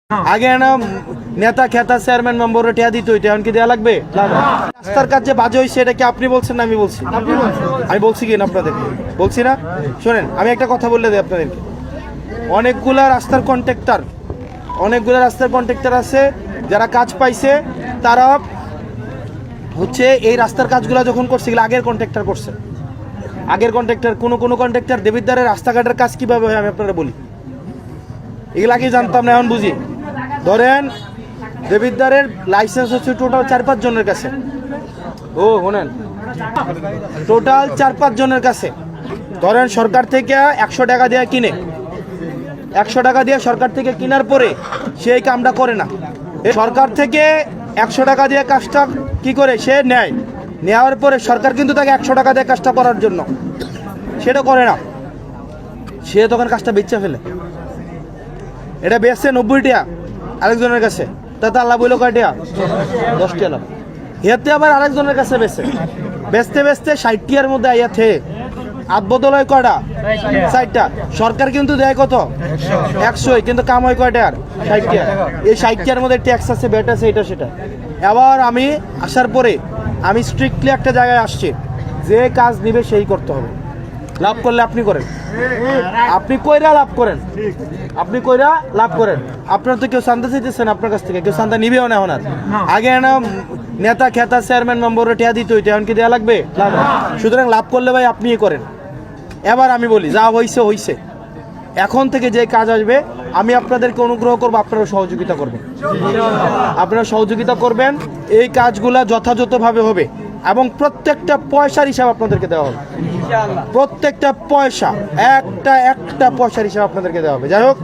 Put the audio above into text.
আগে না নেতা খেতা চেয়ারম্যান মেম্বাররা টিয়া দিত, এখন কি দেওয়া লাগবে? রাস্তার কাজ যে বাজে হয়েছে এটা কি আপনি বলছেন না আমি বলছি? আমি বলছি কি না আপনাদের বলছি না? শোনেন, আমি একটা কথা বললে দিই আপনাদেরকে। অনেকগুলা রাস্তার কন্ট্রাক্টর আছে যারা কাজ পাইছে, তারা হচ্ছে এই রাস্তার কাজগুলো যখন করছে এগুলো আগের কন্ট্রাক্টর করছে। আগের কন্ট্রাক্টর কোনো কন্ট্রাক্টর দেবিদ্বারের রাস্তাঘাটের কাজ কিভাবে হয় আমি আপনারা বলি, এগুলা কি জানতাম না, এখন বুঝি। ধরেন দেবিদ্বারের লাইসেন্স হচ্ছে টোটাল 4-5 জনের কাছে। শোনেন, টোটাল 4-5 জনের কাছে। ধরেন সরকার থেকে 100 টাকা দিয়ে কিনে, 100 টাকা দিয়ে সরকার থেকে কেনার পরে সে এই কামটা করে না। সরকার থেকে 100 টাকা দিয়ে কাজটা কি করে সে নেয়, নেওয়ার পরে সরকার কিন্তু তাকে 100 টাকা দিয়ে কাজটা করার জন্য সেটা করে না, সে তখন কাজটা বেচে ফেলে। এটা বেচছে 90 টাকা আরেকজনের কাছে, তাতে আল্লাহ বইল কয় টাকা? 10 টাকা। হেতে আবার আরেকজনের কাছে বেচতে 60 টাকার মধ্যে আইয়া থে আট বদল হয় কয়টা? 60টা। সরকার কিন্তু দেয় কত? 100, কিন্তু কাম হয় কয় টাকার? 60 টাকা। এই 60 টাকার মধ্যে ট্যাক্স আছে, ব্যাট আছে, এটা সেটা। এবার আমি আসার পরে আমি স্ট্রিক্টলি একটা জায়গায় আসছি, যে কাজ নিবে সেই করতে হবে। লাভ করলে আপনি করেন, আপনি কইরা লাভ করেন, আপনার তো কেউ চান্দা চাইতেছেন, আপনার কাছ থেকে কেউ চান্দা নিবেও না। এখন আর আগে না নেতা খেতা চেয়ারম্যান মেম্বাররা টিয়া দিত, এখন কি দেওয়া লাগবে? সুতরাং লাভ করলে ভাই আপনিই করেন। এবার আমি বলি, যা হইছে, এখন থেকে যে কাজ আসবে আমি আপনাদেরকে অনুগ্রহ করবো, আপনারা সহযোগিতা করবেন। এই কাজগুলা যথাযথভাবে হবে এবং প্রত্যেকটা পয়সার হিসাব আপনাদেরকে দেওয়া হবে। প্রত্যেকটা পয়সা, একটা পয়সার হিসাব আপনাদেরকে দেওয়া হবে। যাই হোক,